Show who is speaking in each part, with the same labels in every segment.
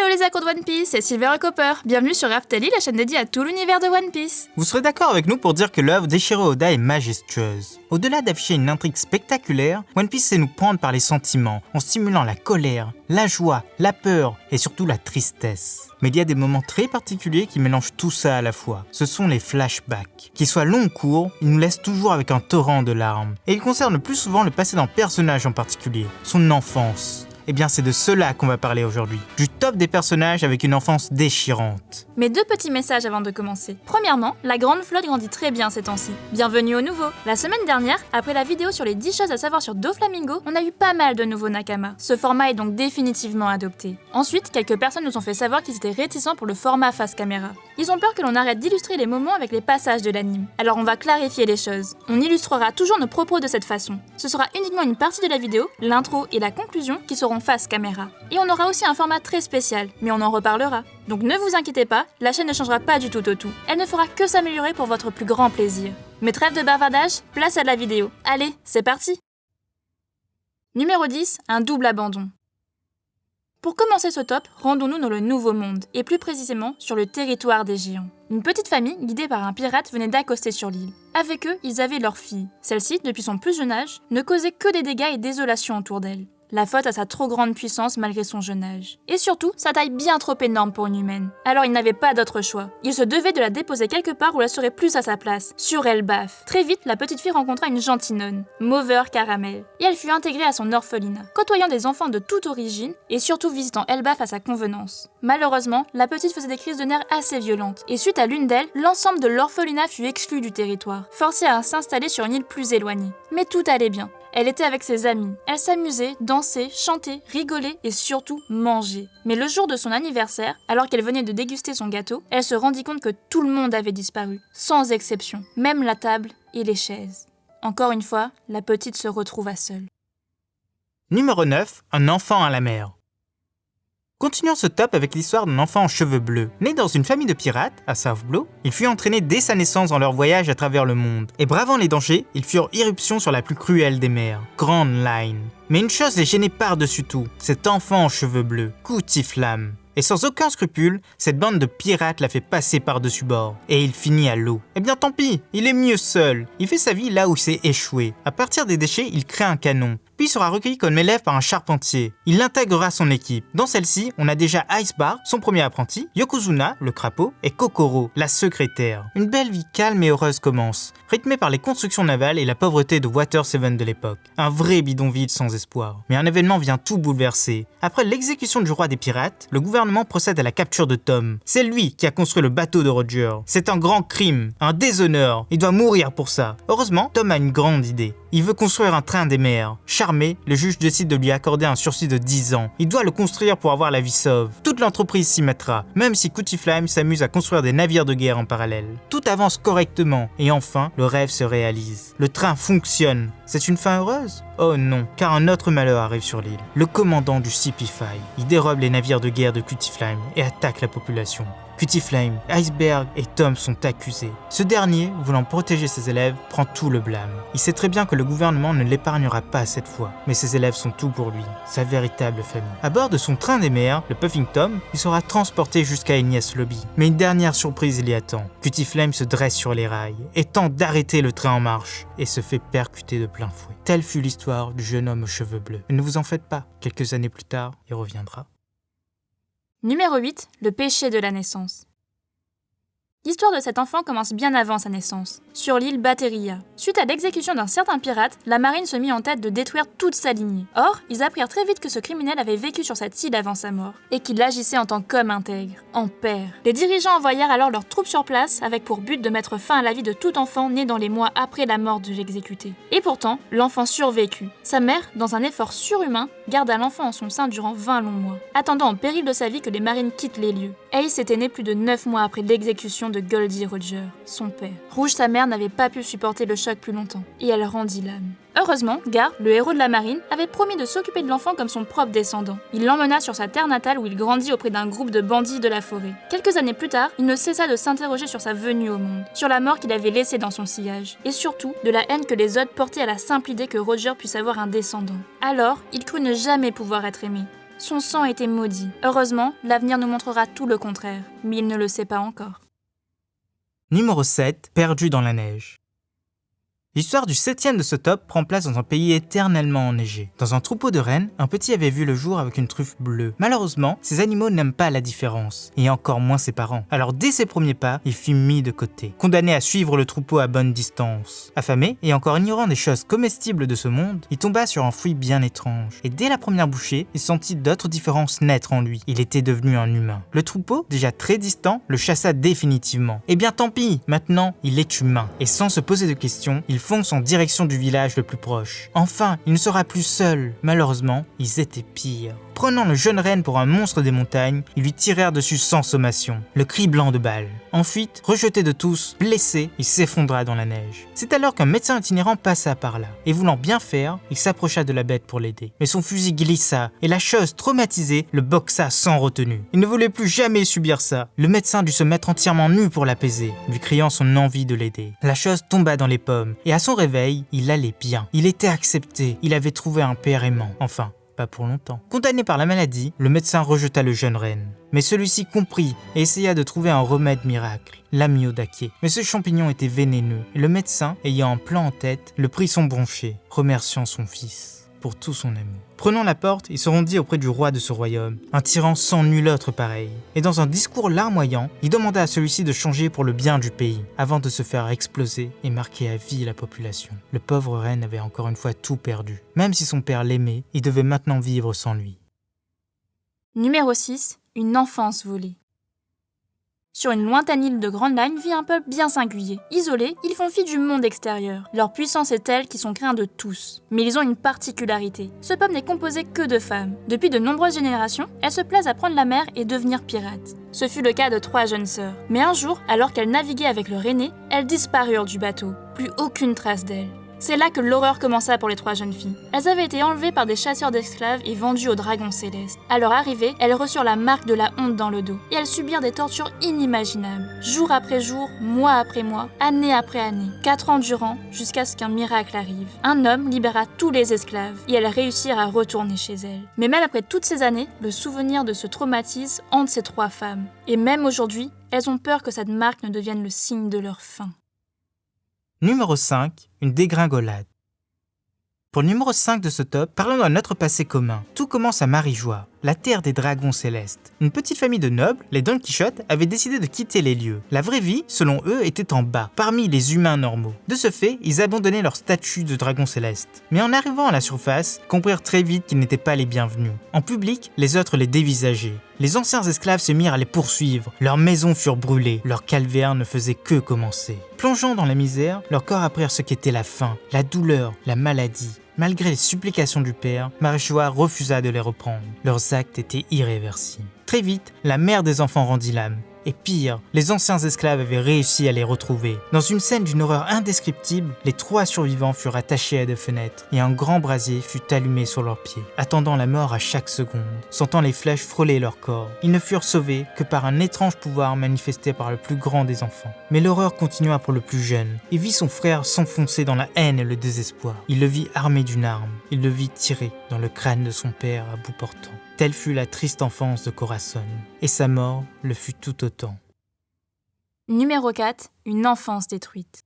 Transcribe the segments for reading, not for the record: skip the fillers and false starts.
Speaker 1: Hello les accros de One Piece, c'est Silver et Copper. Bienvenue sur Raftelli, la chaîne dédiée à tout l'univers de One Piece.
Speaker 2: Vous serez d'accord avec nous pour dire que l'œuvre d'Eiichiro Oda est majestueuse. Au-delà d'afficher une intrigue spectaculaire, One Piece sait nous prendre par les sentiments, en stimulant la colère, la joie, la peur et surtout la tristesse. Mais il y a des moments très particuliers qui mélangent tout ça à la fois. Ce sont les flashbacks. Qu'ils soient longs ou courts, ils nous laissent toujours avec un torrent de larmes. Et ils concernent le plus souvent le passé d'un personnage en particulier, son enfance. Eh bien c'est de cela qu'on va parler aujourd'hui, du top des personnages avec une enfance déchirante.
Speaker 1: Mais deux petits messages avant de commencer. Premièrement, la grande flotte grandit très bien ces temps-ci. Bienvenue au nouveau. La semaine dernière, après la vidéo sur les 10 choses à savoir sur Doflamingo, on a eu pas mal de nouveaux Nakama. Ce format est donc définitivement adopté. Ensuite, quelques personnes nous ont fait savoir qu'ils étaient réticents pour le format face caméra. Ils ont peur que l'on arrête d'illustrer les moments avec les passages de l'anime. Alors on va clarifier les choses. On illustrera toujours nos propos de cette façon. Ce sera uniquement une partie de la vidéo, l'intro et la conclusion qui seront face caméra. Et on aura aussi un format très spécial, mais on en reparlera. Donc ne vous inquiétez pas, la chaîne ne changera pas du tout au tout. Elle ne fera que s'améliorer pour votre plus grand plaisir. Mais trêve de bavardage, place à la vidéo. Allez, c'est parti! Numéro 10, un double abandon. Pour commencer ce top, rendons-nous dans le Nouveau Monde, et plus précisément sur le territoire des géants. Une petite famille, guidée par un pirate, venait d'accoster sur l'île. Avec eux, ils avaient leur fille. Celle-ci, depuis son plus jeune âge, ne causait que des dégâts et désolation autour d'elle. La faute à sa trop grande puissance malgré son jeune âge. Et surtout, sa taille bien trop énorme pour une humaine. Alors il n'avait pas d'autre choix. Il se devait de la déposer quelque part où elle serait plus à sa place, sur Elbaf. Très vite, la petite fille rencontra une gentille nonne, Mover Caramel, et elle fut intégrée à son orphelinat, côtoyant des enfants de toute origine et surtout visitant Elbaf à sa convenance. Malheureusement, la petite faisait des crises de nerfs assez violentes, et suite à l'une d'elles, l'ensemble de l'orphelinat fut exclu du territoire, forcé à s'installer sur une île plus éloignée. Mais tout allait bien. Elle était avec ses amis. Elle s'amusait, dansait, chantait, rigolait et surtout mangeait. Mais le jour de son anniversaire, alors qu'elle venait de déguster son gâteau, elle se rendit compte que tout le monde avait disparu, sans exception, même la table et les chaises. Encore une fois, la petite se retrouva seule.
Speaker 2: Numéro 9, un enfant à la mer. Continuons ce top avec l'histoire d'un enfant en cheveux bleus. Né dans une famille de pirates, à South Blue, il fut entraîné dès sa naissance dans leur voyage à travers le monde. Et bravant les dangers, ils furent irruption sur la plus cruelle des mers, Grand Line. Mais une chose les gênait par-dessus tout, cet enfant en cheveux bleus, Cutiflamme. Et sans aucun scrupule, cette bande de pirates l'a fait passer par-dessus bord. Et il finit à l'eau. Eh bien tant pis, il est mieux seul. Il fait sa vie là où il s'est échoué. À partir des déchets, il crée un canon. Puis il sera recueilli comme élève par un charpentier. Il l'intégrera à son équipe. Dans celle-ci, on a déjà Icebar, son premier apprenti, Yokozuna, le crapaud, et Kokoro, la secrétaire. Une belle vie calme et heureuse commence, rythmée par les constructions navales et la pauvreté de Water 7 de l'époque. Un vrai bidonville sans espoir. Mais un événement vient tout bouleverser. Après l'exécution du roi des pirates, le gouvernement procède à la capture de Tom. C'est lui qui a construit le bateau de Roger. C'est un grand crime, un déshonneur. Il doit mourir pour ça. Heureusement, Tom a une grande idée. Il veut construire un train des mers. Charmé, le juge décide de lui accorder un sursis de 10 ans. Il doit le construire pour avoir la vie sauve. Toute l'entreprise s'y mettra, même si Cutiflamme s'amuse à construire des navires de guerre en parallèle. Tout avance correctement, et enfin, le rêve se réalise. Le train fonctionne. C'est une fin heureuse? Oh non, car un autre malheur arrive sur l'île. Le commandant du Cipify. Il dérobe les navires de guerre de Cutiflamme et attaque la population. Cutiflamme, Iceberg et Tom sont accusés. Ce dernier, voulant protéger ses élèves, prend tout le blâme. Il sait très bien que le gouvernement ne l'épargnera pas cette fois, mais ses élèves sont tout pour lui, sa véritable famille. À bord de son train des mers, le Puffing Tom, il sera transporté jusqu'à Enies Lobby. Mais une dernière surprise l'y attend. Cutiflamme se dresse sur les rails et tente d'arrêter le train en marche et se fait percuter de plein fouet. Telle fut l'histoire du jeune homme aux cheveux bleus. Mais ne vous en faites pas, quelques années plus tard, il reviendra.
Speaker 1: Numéro 8, le péché de la naissance. L'histoire de cet enfant commence bien avant sa naissance, sur l'île Bateria. Suite à l'exécution d'un certain pirate, la marine se mit en tête de détruire toute sa lignée. Or, ils apprirent très vite que ce criminel avait vécu sur cette île avant sa mort, et qu'il agissait en tant qu'homme intègre, en père. Les dirigeants envoyèrent alors leurs troupes sur place, avec pour but de mettre fin à la vie de tout enfant né dans les mois après la mort de l'exécuté. Et pourtant, l'enfant survécut. Sa mère, dans un effort surhumain, garda l'enfant en son sein durant 20 longs mois, attendant en péril de sa vie que les marines quittent les lieux. Ace était né plus de 9 mois après l'exécution de Goldie Roger, son père. Rouge, sa mère, n'avait pas pu supporter le choc plus longtemps, et elle rendit l'âme. Heureusement, Gar, le héros de la marine, avait promis de s'occuper de l'enfant comme son propre descendant. Il l'emmena sur sa terre natale où il grandit auprès d'un groupe de bandits de la forêt. Quelques années plus tard, il ne cessa de s'interroger sur sa venue au monde, sur la mort qu'il avait laissée dans son sillage, et surtout de la haine que les autres portaient à la simple idée que Roger puisse avoir un descendant. Alors, il crut ne jamais pouvoir être aimé. Son sang était maudit. Heureusement, l'avenir nous montrera tout le contraire, mais il ne le sait pas encore.
Speaker 2: Numéro 7, perdu dans la neige. L'histoire du 7e de ce top prend place dans un pays éternellement enneigé. Dans un troupeau de rennes, un petit avait vu le jour avec une truffe bleue. Malheureusement, ces animaux n'aiment pas la différence, et encore moins ses parents. Alors dès ses premiers pas, il fut mis de côté, condamné à suivre le troupeau à bonne distance. Affamé, et encore ignorant des choses comestibles de ce monde, il tomba sur un fruit bien étrange. Et dès la première bouchée, il sentit d'autres différences naître en lui. Il était devenu un humain. Le troupeau, déjà très distant, le chassa définitivement. Eh bien tant pis, maintenant, il est humain. Et sans se poser de questions, il fonce en direction du village le plus proche. Enfin, il ne sera plus seul. Malheureusement, ils étaient pires. Prenant le jeune renne pour un monstre des montagnes, ils lui tirèrent dessus sans sommation, le criblant de balles. Ensuite, rejeté de tous, blessé, il s'effondra dans la neige. C'est alors qu'un médecin itinérant passa par là, et voulant bien faire, il s'approcha de la bête pour l'aider. Mais son fusil glissa, et la chose traumatisée le boxa sans retenue. Il ne voulait plus jamais subir ça. Le médecin dut se mettre entièrement nu pour l'apaiser, lui criant son envie de l'aider. La chose tomba dans les pommes, et à son réveil, il allait bien. Il était accepté, il avait trouvé un père aimant. Enfin, pas pour longtemps. Condamné par la maladie, le médecin rejeta le jeune renne. Mais celui-ci comprit et essaya de trouver un remède miracle, l'amiodaké. Mais ce champignon était vénéneux, et le médecin, ayant un plan en tête, le prit son broncher, remerciant son fils pour tout son amour. Prenant la porte, il se rendit auprès du roi de ce royaume, un tyran sans nul autre pareil. Et dans un discours larmoyant, il demanda à celui-ci de changer pour le bien du pays, avant de se faire exploser et marquer à vie la population. Le pauvre renne avait encore une fois tout perdu. Même si son père l'aimait, il devait maintenant vivre sans lui.
Speaker 1: Numéro 6, une enfance volée. Sur une lointaine île de Grande-Line vit un peuple bien singulier. Isolés, ils font fi du monde extérieur. Leur puissance est telle qu'ils sont craints de tous. Mais ils ont une particularité. Ce peuple n'est composé que de femmes. Depuis de nombreuses générations, elles se plaisent à prendre la mer et devenir pirates. Ce fut le cas de 3 jeunes sœurs. Mais un jour, alors qu'elles naviguaient avec leur aînée, elles disparurent du bateau. Plus aucune trace d'elles. C'est là que l'horreur commença pour les 3 jeunes filles. Elles avaient été enlevées par des chasseurs d'esclaves et vendues aux dragons célestes. À leur arrivée, elles reçurent la marque de la honte dans le dos et elles subirent des tortures inimaginables. Jour après jour, mois après mois, année après année, 4 ans durant, jusqu'à ce qu'un miracle arrive. Un homme libéra tous les esclaves et elles réussirent à retourner chez elles. Mais même après toutes ces années, le souvenir de ce traumatisme hante ces 3 femmes. Et même aujourd'hui, elles ont peur que cette marque ne devienne le signe de leur fin.
Speaker 2: Numéro 5, une dégringolade. Pour le numéro 5 de ce top, parlons d'un autre passé commun. Tout commence à Marijois, la terre des dragons célestes. Une petite famille de nobles, les Don Quichotte, avait décidé de quitter les lieux. La vraie vie, selon eux, était en bas, parmi les humains normaux. De ce fait, ils abandonnaient leur statut de dragons célestes. Mais en arrivant à la surface, ils comprirent très vite qu'ils n'étaient pas les bienvenus. En public, les autres les dévisageaient. Les anciens esclaves se mirent à les poursuivre. Leurs maisons furent brûlées. Leur calvaire ne faisait que commencer. Plongeant dans la misère, leurs corps apprirent ce qu'était la faim, la douleur, la maladie. Malgré les supplications du père, Marijois refusa de les reprendre. Leurs actes étaient irréversibles. Très vite, la mère des enfants rendit l'âme. Et pire, les anciens esclaves avaient réussi à les retrouver. Dans une scène d'une horreur indescriptible, les 3 survivants furent attachés à des fenêtres et un grand brasier fut allumé sur leurs pieds, attendant la mort à chaque seconde, sentant les flèches frôler leur corps. Ils ne furent sauvés que par un étrange pouvoir manifesté par le plus grand des enfants. Mais l'horreur continua pour le plus jeune. Il vit son frère s'enfoncer dans la haine et le désespoir. Il le vit armé d'une arme. Il le vit tirer dans le crâne de son père à bout portant. Telle fut la triste enfance de Corazon, et sa mort le fut tout autant.
Speaker 1: Numéro 4, une enfance détruite.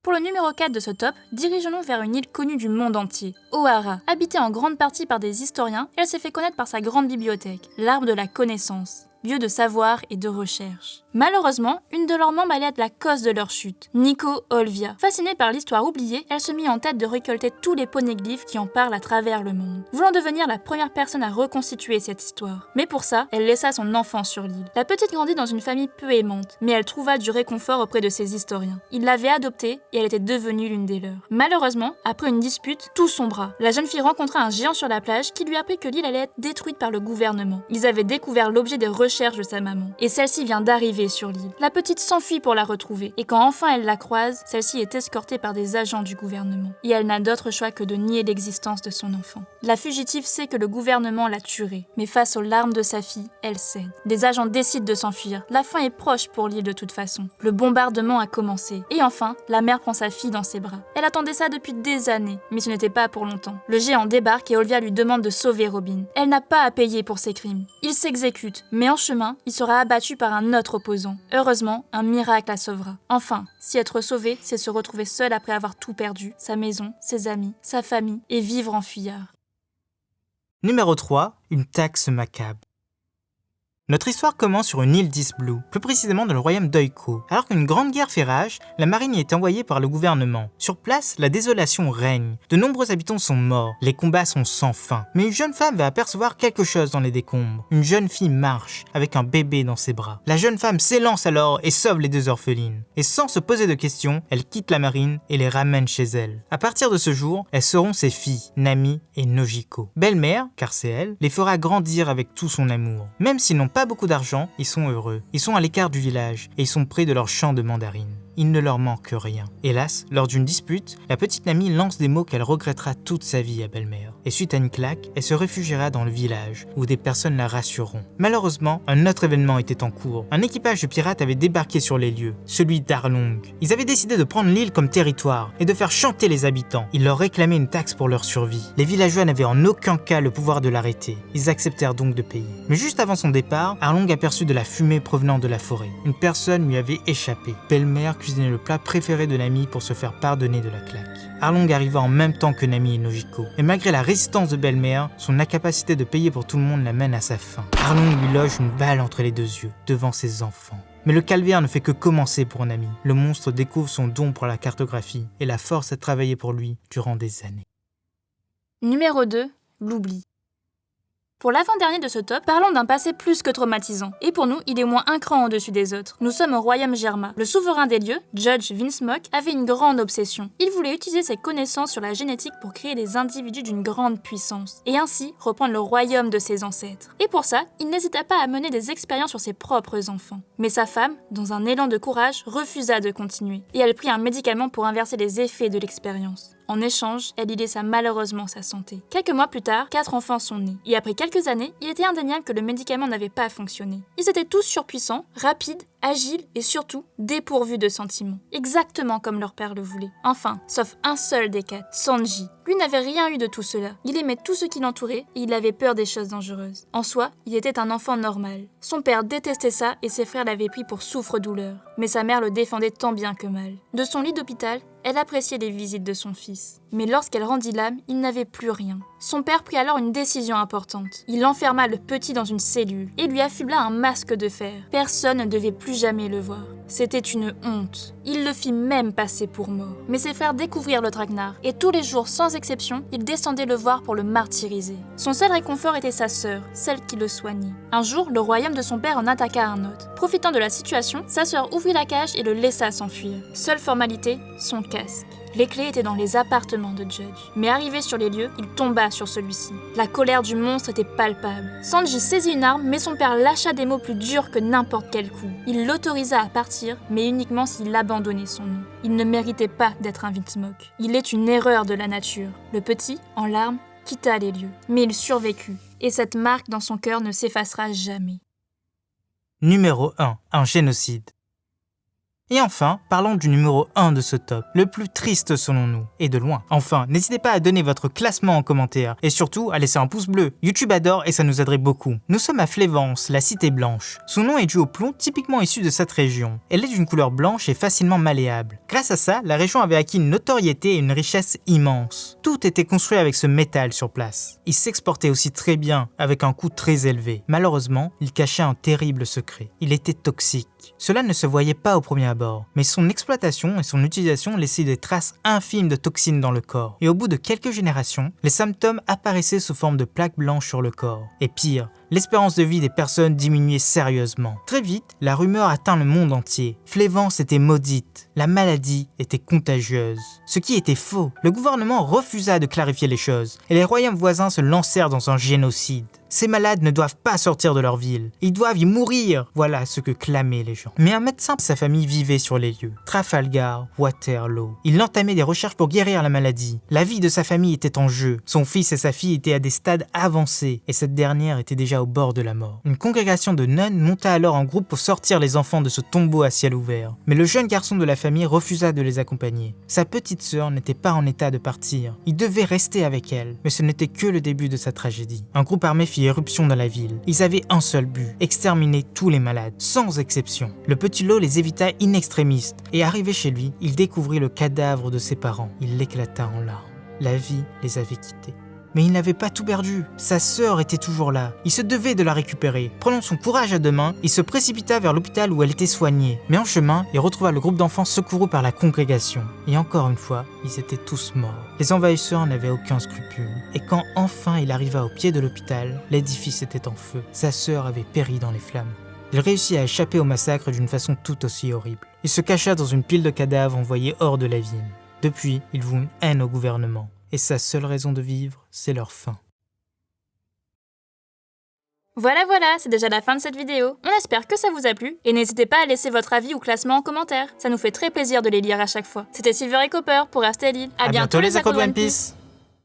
Speaker 1: Pour le numéro 4 de ce top, dirigeons-nous vers une île connue du monde entier, Ohara. Habitée en grande partie par des historiens, elle s'est fait connaître par sa grande bibliothèque, l'arbre de la connaissance, lieu de savoir et de recherche. Malheureusement, une de leurs membres allait être la cause de leur chute, Nico Olvia. Fascinée par l'histoire oubliée, elle se mit en tête de récolter tous les poneglyphes qui en parlent à travers le monde, voulant devenir la première personne à reconstituer cette histoire. Mais pour ça, elle laissa son enfant sur l'île. La petite grandit dans une famille peu aimante, mais elle trouva du réconfort auprès de ses historiens. Ils l'avaient adoptée et elle était devenue l'une des leurs. Malheureusement, après une dispute, tout sombra. La jeune fille rencontra un géant sur la plage qui lui apprit que l'île allait être détruite par le gouvernement. Ils avaient découvert l'objet des recherches recherche de sa maman. Et celle-ci vient d'arriver sur l'île. La petite s'enfuit pour la retrouver. Et quand enfin elle la croise, celle-ci est escortée par des agents du gouvernement. Et elle n'a d'autre choix que de nier l'existence de son enfant. La fugitive sait que le gouvernement la tuerait. Mais face aux larmes de sa fille, elle cède. Les agents décident de s'enfuir. La fin est proche pour l'île de toute façon. Le bombardement a commencé. Et enfin, la mère prend sa fille dans ses bras. Elle attendait ça depuis des années, mais ce n'était pas pour longtemps. Le géant débarque et Olvia lui demande de sauver Robin. Elle n'a pas à payer pour ses crimes. Il s'exécute, mais en chemin, il sera abattu par un autre opposant. Heureusement, un miracle la sauvera. Enfin, si être sauvé, c'est se retrouver seul après avoir tout perdu, sa maison, ses amis, sa famille, et vivre en fuyard.
Speaker 2: Numéro 3, une taxe macabre. Notre histoire commence sur une île d'East-Blue, plus précisément dans le royaume d'Oiko. Alors qu'une grande guerre fait rage, la marine y est envoyée par le gouvernement. Sur place, la désolation règne. De nombreux habitants sont morts. Les combats sont sans fin. Mais une jeune femme va apercevoir quelque chose dans les décombres. Une jeune fille marche, avec un bébé dans ses bras. La jeune femme s'élance alors et sauve les 2 orphelines. Et sans se poser de questions, elle quitte la marine et les ramène chez elle. À partir de ce jour, elles seront ses filles, Nami et Nojiko. Belle-mère, car c'est elle, les fera grandir avec tout son amour. Même s'ils n'ont pas beaucoup d'argent, ils sont heureux. Ils sont à l'écart du village et ils sont près de leur champ de mandarines. Il ne leur manque rien. Hélas, lors d'une dispute, la petite Nami lance des mots qu'elle regrettera toute sa vie à belle-mère. Et suite à une claque, elle se réfugiera dans le village, où des personnes la rassureront. Malheureusement, un autre événement était en cours. Un équipage de pirates avait débarqué sur les lieux, celui d'Arlong. Ils avaient décidé de prendre l'île comme territoire et de faire chanter les habitants. Ils leur réclamaient une taxe pour leur survie. Les villageois n'avaient en aucun cas le pouvoir de l'arrêter. Ils acceptèrent donc de payer. Mais juste avant son départ, Arlong aperçut de la fumée provenant de la forêt. Une personne lui avait échappé. Belle-mère cuisinait le plat préféré de Nami pour se faire pardonner de la claque. Arlong arriva en même temps que Nami et Nojiko. Et malgré la résistance de belle-mère, son incapacité de payer pour tout le monde l'amène à sa fin. Arlong lui loge une balle entre les 2 yeux, devant ses enfants. Mais le calvaire ne fait que commencer pour Nami. Le monstre découvre son don pour la cartographie et la force à travailler pour lui durant des années.
Speaker 1: Numéro 2, l'oubli. Pour l'avant-dernier de ce top, parlons d'un passé plus que traumatisant. Et pour nous, il est au moins un cran au-dessus des autres. Nous sommes au royaume Germa. Le souverain des lieux, Judge Vinsmoke, avait une grande obsession. Il voulait utiliser ses connaissances sur la génétique pour créer des individus d'une grande puissance, et ainsi reprendre le royaume de ses ancêtres. Et pour ça, il n'hésita pas à mener des expériences sur ses propres enfants. Mais sa femme, dans un élan de courage, refusa de continuer, et elle prit un médicament pour inverser les effets de l'expérience. En échange, elle y laissa malheureusement sa santé. Quelques mois plus tard, 4 enfants sont nés. Et après quelques années, il était indéniable que le médicament n'avait pas fonctionné. Ils étaient tous surpuissants, rapides, agiles et surtout dépourvus de sentiments. Exactement comme leur père le voulait. Enfin, sauf un seul des 4, Sanji. Lui n'avait rien eu de tout cela. Il aimait tout ce qui l'entourait et il avait peur des choses dangereuses. En soi, il était un enfant normal. Son père détestait ça et ses frères l'avaient pris pour souffre-douleur. Mais sa mère le défendait tant bien que mal. De son lit d'hôpital, elle appréciait les visites de son fils. Mais lorsqu'elle rendit l'âme, il n'avait plus rien. Son père prit alors une décision importante. Il enferma le petit dans une cellule et lui affubla un masque de fer. Personne ne devait plus jamais le voir. C'était une honte. Il le fit même passer pour mort. Mais ses frères découvrirent le traquenard et tous les jours, sans exception, ils descendaient le voir pour le martyriser. Son seul réconfort était sa sœur, celle qui le soignait. Un jour, le royaume de son père en attaqua un autre. Profitant de la situation, sa sœur ouvrit la cage et le laissa s'enfuir. Seule formalité, son casque. Les clés étaient dans les appartements de Judge. Mais arrivé sur les lieux, il tomba sur celui-ci. La colère du monstre était palpable. Sanji saisit une arme, mais son père lâcha des mots plus durs que n'importe quel coup. Il l'autorisa à partir, mais uniquement s'il abandonnait son nom. Il ne méritait pas d'être un Vinsmoke. Il est une erreur de la nature. Le petit, en larmes, quitta les lieux. Mais il survécut. Et cette marque dans son cœur ne s'effacera jamais.
Speaker 2: Numéro 1. Un génocide. Et enfin, parlons du numéro 1 de ce top, le plus triste selon nous, et de loin. Enfin, n'hésitez pas à donner votre classement en commentaire, et surtout à laisser un pouce bleu. YouTube adore et ça nous aiderait beaucoup. Nous sommes à Flévence, la cité blanche. Son nom est dû au plomb typiquement issu de cette région. Elle est d'une couleur blanche et facilement malléable. Grâce à ça, la région avait acquis une notoriété et une richesse immense. Tout était construit avec ce métal sur place. Il s'exportait aussi très bien, avec un coût très élevé. Malheureusement, il cachait un terrible secret. Il était toxique. Cela ne se voyait pas au premier abord, mais son exploitation et son utilisation laissaient des traces infimes de toxines dans le corps. Et au bout de quelques générations, les symptômes apparaissaient sous forme de plaques blanches sur le corps. Et pire, L'espérance de vie des personnes diminuait sérieusement. Très vite, la rumeur atteint le monde entier. Flévence était maudite. La maladie était contagieuse. Ce qui était faux. Le gouvernement refusa de clarifier les choses et les royaumes voisins se lancèrent dans un génocide. Ces malades ne doivent pas sortir de leur ville. Ils doivent y mourir. Voilà ce que clamaient les gens. Mais un médecin et sa famille vivaient sur les lieux. Trafalgar, Waterloo. Il entamait des recherches pour guérir la maladie. La vie de sa famille était en jeu. Son fils et sa fille étaient à des stades avancés et cette dernière était déjà au bord de la mort. Une congrégation de nonnes monta alors en groupe pour sortir les enfants de ce tombeau à ciel ouvert. Mais le jeune garçon de la famille refusa de les accompagner. Sa petite sœur n'était pas en état de partir. Il devait rester avec elle. Mais ce n'était que le début de sa tragédie. Un groupe armé fit éruption dans la ville. Ils avaient un seul but, exterminer tous les malades, sans exception. Le petit Lo les évita in extremis et arrivé chez lui, il découvrit le cadavre de ses parents. Il l'éclata en larmes. La vie les avait quittés. Mais il n'avait pas tout perdu. Sa sœur était toujours là. Il se devait de la récupérer. Prenant son courage à deux mains, il se précipita vers l'hôpital où elle était soignée. Mais en chemin, il retrouva le groupe d'enfants secourus par la congrégation. Et encore une fois, ils étaient tous morts. Les envahisseurs n'avaient aucun scrupule. Et quand enfin il arriva au pied de l'hôpital, l'édifice était en feu. Sa sœur avait péri dans les flammes. Il réussit à échapper au massacre d'une façon tout aussi horrible. Il se cacha dans une pile de cadavres envoyés hors de la ville. Depuis, il voue une haine au gouvernement. Et sa seule raison de vivre, c'est leur faim.
Speaker 1: Voilà, c'est déjà la fin de cette vidéo. On espère que ça vous a plu, et n'hésitez pas à laisser votre avis ou classement en commentaire. Ça nous fait très plaisir de les lire à chaque fois. C'était Silver et Copper pour Rester Lille.
Speaker 2: À bientôt les accros de One Piece.